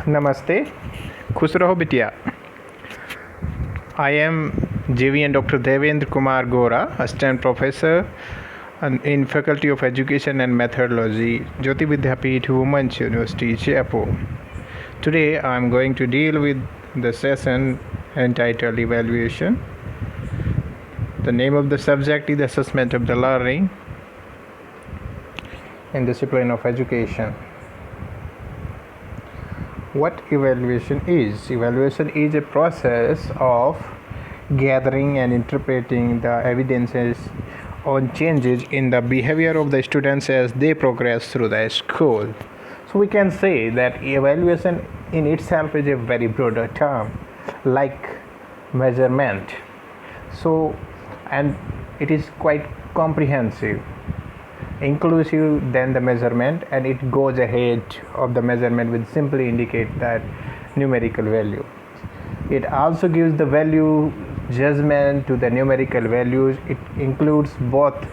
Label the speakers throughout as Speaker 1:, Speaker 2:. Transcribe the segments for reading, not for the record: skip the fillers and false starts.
Speaker 1: नमस्ते, खुश रहो बिटिया। I am JVN Dr. Devendra Kumar Gora, Assistant Professor in Faculty of Education and Methodology, Jyoti Vidyapeeth Women's University, Jaipur. Today I am going to deal with the session entitled Evaluation. The name of the subject is Assessment of the Learning in Discipline of Education. What evaluation is? Evaluation is a process of gathering and interpreting the evidences on changes in the behavior of the students as they progress through the school. So we can say that evaluation in itself is a very broader term, like measurement. And it is quite comprehensive, inclusive than the measurement, and it goes ahead of the measurement which simply indicate that numerical value. It also gives the value judgment to the numerical values. It includes both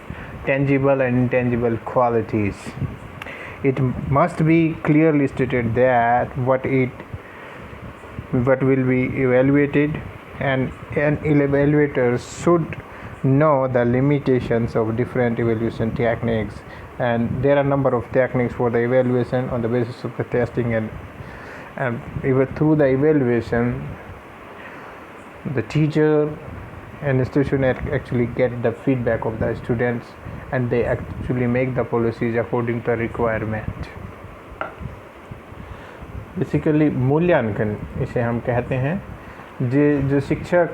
Speaker 1: tangible and intangible qualities. It must be clearly stated that what will be evaluated, and an evaluator should know the limitations of different evaluation techniques, and there are a number of techniques for the evaluation on the basis of the testing, and even through the evaluation the teacher and institution actually get the feedback of the students, and they actually make the policies according to the requirement. Basically मूल्यांकन इसे हम कहते हैं, जो शिक्षक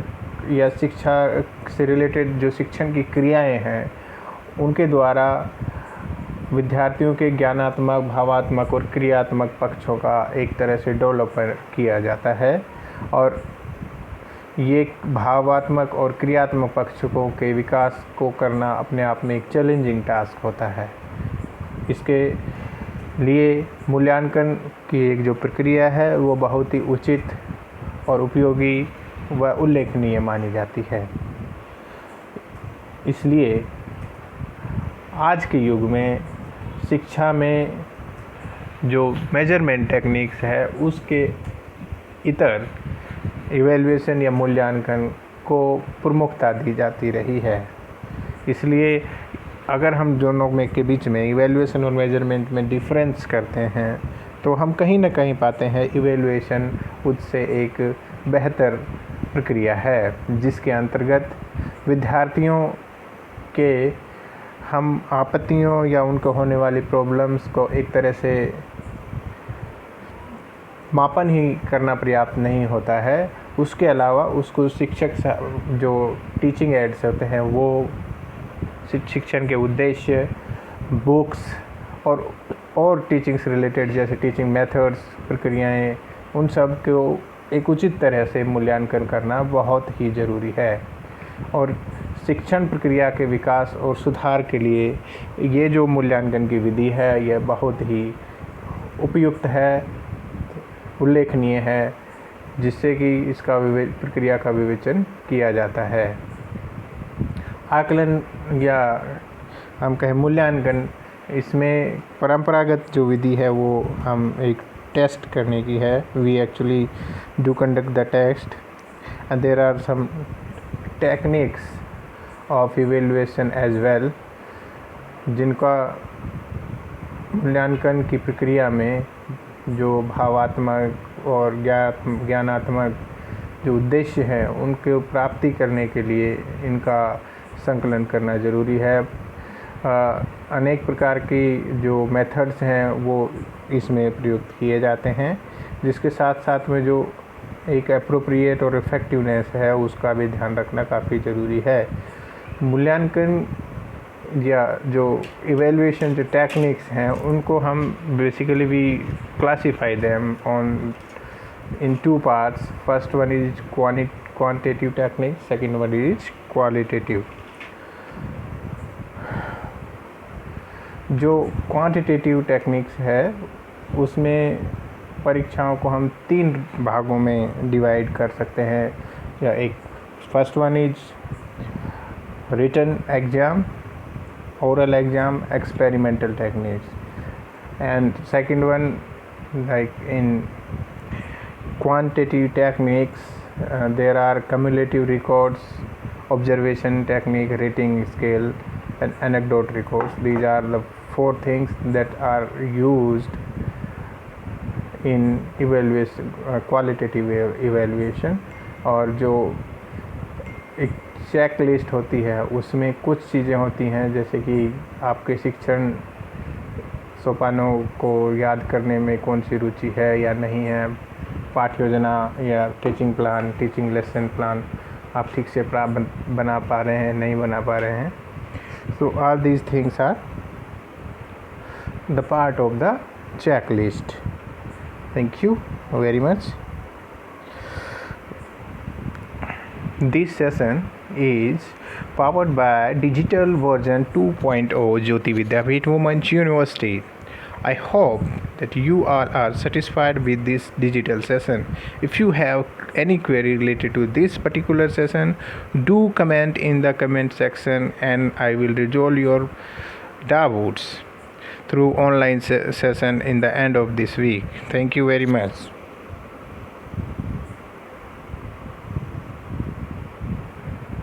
Speaker 1: या शिक्षा से रिलेटेड जो शिक्षण की क्रियाएं हैं उनके द्वारा विद्यार्थियों के ज्ञानात्मक, भावात्मक और क्रियात्मक पक्षों का एक तरह से डेवलप किया जाता है, और ये भावात्मक और क्रियात्मक पक्षों के विकास को करना अपने आप में एक चैलेंजिंग टास्क होता है। इसके लिए मूल्यांकन की एक जो प्रक्रिया है वो बहुत ही उचित और उपयोगी व उल्लेखनीय मानी जाती है। इसलिए आज के युग में शिक्षा में जो मेजरमेंट टेक्निक्स है उसके इतर इवैल्यूएशन या मूल्यांकन को प्रमुखता दी जाती रही है। इसलिए अगर हम दोनों में के बीच में इवैल्यूएशन और मेजरमेंट में डिफरेंस करते हैं तो हम कहीं ना कहीं पाते हैं इवैल्यूएशन उससे एक बेहतर प्रक्रिया है, जिसके अंतर्गत विद्यार्थियों के हम आपत्तियों या उनको होने वाली प्रॉब्लम्स को एक तरह से मापन ही करना पर्याप्त नहीं होता है। उसके अलावा उसको शिक्षक जो टीचिंग एड्स होते हैं वो शिक्षण के उद्देश्य, बुक्स और टीचिंग से रिलेटेड जैसे टीचिंग मेथड्स, प्रक्रियाएं, उन सब को एक उचित तरह से मूल्यांकन करना बहुत ही ज़रूरी है। और शिक्षण प्रक्रिया के विकास और सुधार के लिए ये जो मूल्यांकन की विधि है यह बहुत ही उपयुक्त है, उल्लेखनीय है, जिससे कि इसका प्रक्रिया का विवेचन किया जाता है। आकलन या हम कहें मूल्यांकन, इसमें परंपरागत जो विधि है वो हम एक टेस्ट करने की है। We actually do conduct the test, and there are some techniques of evaluation as well, जिनका मूल्यांकन की प्रक्रिया में जो भावात्मक और ज्ञानात्मक जो उद्देश्य हैं उनके प्राप्ति करने के लिए इनका संकलन करना ज़रूरी है। अनेक प्रकार की जो मेथड्स हैं वो इसमें प्रयुक्त किए जाते हैं, जिसके साथ साथ में जो एक एप्रोप्रिएट और इफ़ेक्टिवनेस है उसका भी ध्यान रखना काफ़ी ज़रूरी है। मूल्यांकन या जो इवैल्यूएशन जो टेक्निक्स हैं उनको हम basically we classify them on in two parts. First one is quantitative technique, second one is qualitative. जो क्वांटिटेटिव टेक्निक्स है उसमें परीक्षाओं को हम 3 भागों में डिवाइड कर सकते हैं। या एक first one is written exam, oral exam, experimental techniques, and second one like in quantitative techniques, there are cumulative records, observation technique, rating scale, and anecdote records. These are the 4 things that are used in evaluation, qualitative evaluation. और जो एक check list होती है उसमें कुछ चीज़ें होती हैं, जैसे कि आपके शिक्षण सोपानों को याद करने में कौन सी रुचि है या नहीं है, पाठ योजना या teaching plan, teaching lesson plan आप ठीक से बना पा रहे हैं, नहीं बना पा रहे हैं. So all these things are the part of the check list. Thank you very much. This session is powered by digital version 2.0 Jyoti Vidyapeeth Women's University. I hope that you all are satisfied with this digital session. If you have any query related to this particular session, do comment in the comment section and I will resolve your doubts through online session in the end of this week. Thank you very much.